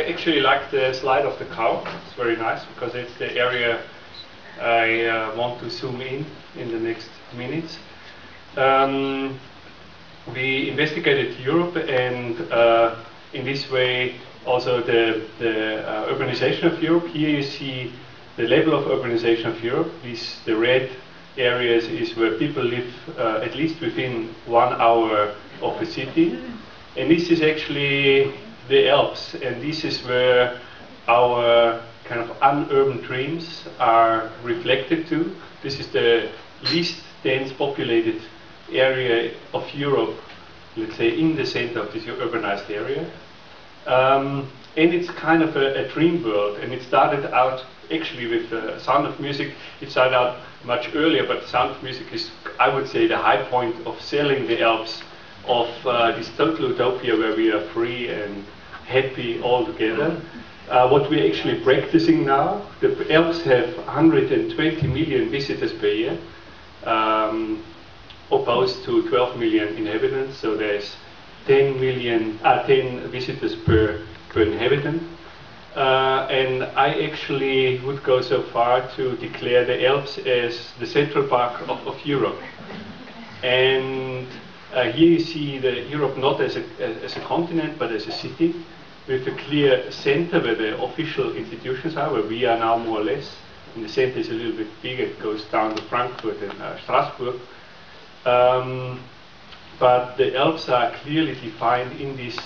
actually like the slide of the cow. It's very nice because it's the area I want to zoom in the next minutes. We investigated Europe, and in this way also the urbanization of Europe. Here you see the level of urbanization of Europe. The red areas is where people live at least within 1 hour of a city, and this is actually the Alps, and this is where our kind of unurban dreams are reflected to. This is the least dense populated area of Europe, let's say in the center of this urbanized area. And it's kind of a dream world, and it started out actually with Sound of Music. It started out much earlier, but Sound of Music is, I would say, the high point of selling the Alps, of this total utopia where we are free and happy all together. What we're actually practicing now, the Alps have 120 million visitors per year, opposed to 12 million inhabitants, so there's 10 visitors per inhabitant. And I actually would go so far to declare the Alps as the Central Park of Europe. And here you see Europe not as a continent, but as a city, with a clear center where the official institutions are, where we are now more or less. And the center is a little bit bigger, it goes down to Frankfurt and Strasbourg. But the Alps are clearly defined in this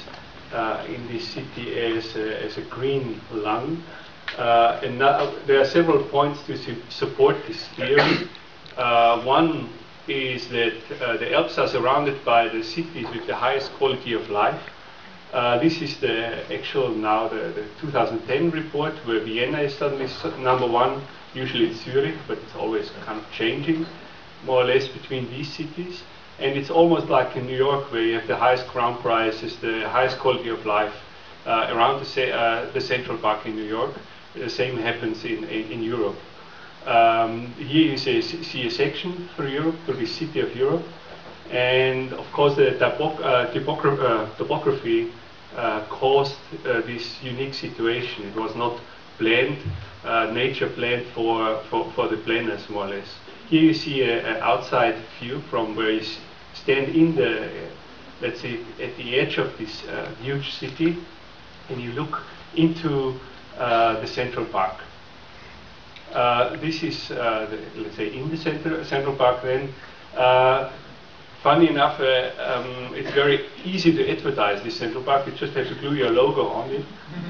city as a green lung. And now there are several points to support this theory. One is that the Alps are surrounded by the cities with the highest quality of life. This is the 2010 report, where Vienna is suddenly #1. Usually it's Zurich, but it's always kind of changing, more or less, between these cities. And it's almost like in New York, where you have the highest crown prices, the highest quality of life around the Central Park in New York. The same happens in Europe. Here you see a section for Europe, for the city of Europe. And of course the topography caused this unique situation. It was not planned, nature planned for the planners, more or less. Here you see an outside view from where you stand in let's say, at the edge of this huge city, and you look into the Central Park. This is, let's say, in the Central Park then. Funny enough, it's very easy to advertise this Central Park. You just have to glue your logo on it,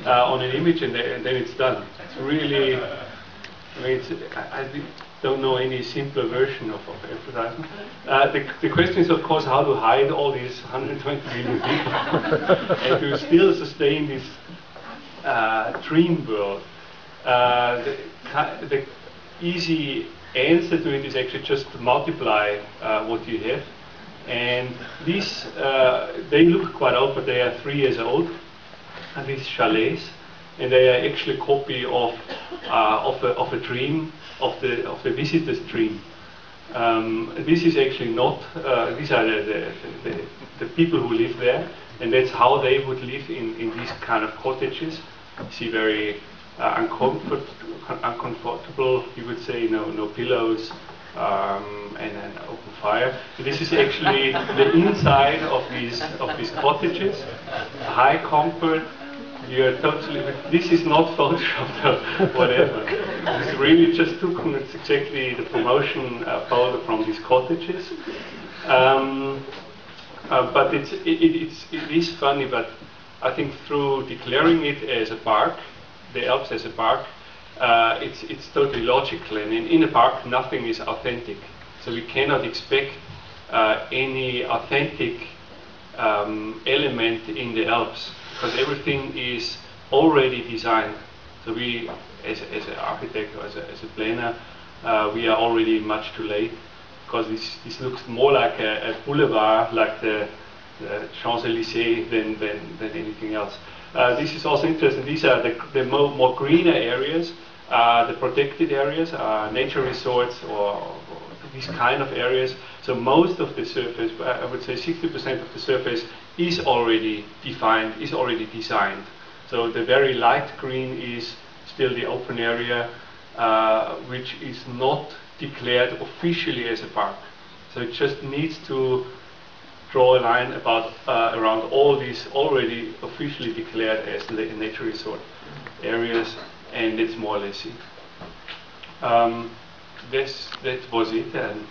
on an image, and then it's done. It's really, I mean, I don't know any simpler version of advertising. The question is, of course, how to hide all these 120 million people and to still sustain this dream world. The easy answer to it is actually just to multiply what you have. And these, they look quite old, but they are 3 years old. And these chalets, and they are actually a copy of a dream, of the visitor's dream. This is actually not. These are the people who live there, and that's how they would live in these kind of cottages. You see, very uncomfortable. You would say, no pillows. And an open fire. So this is actually the inside of these cottages. High comfort. You're totally. This is not photoshopped or whatever. This really just took exactly the promotion photo from these cottages. But it is funny. But I think through declaring it as a park, the Alps as a park, it's totally logical, and in a park nothing is authentic, so we cannot expect any authentic element in the Alps, because everything is already designed. So we, as an architect or as a planner, we are already much too late, because this looks more like a boulevard, like the Champs-Élysées than anything else. This is also interesting. These are the more greener areas. The protected areas are nature resorts or these kind of areas. So most of the surface, I would say 60% of the surface, is already defined, is already designed. So the very light green is still the open area, which is not declared officially as a park. So it just needs to draw a line about around all these already officially declared as nature resort areas, and it's more or less it. That was it, and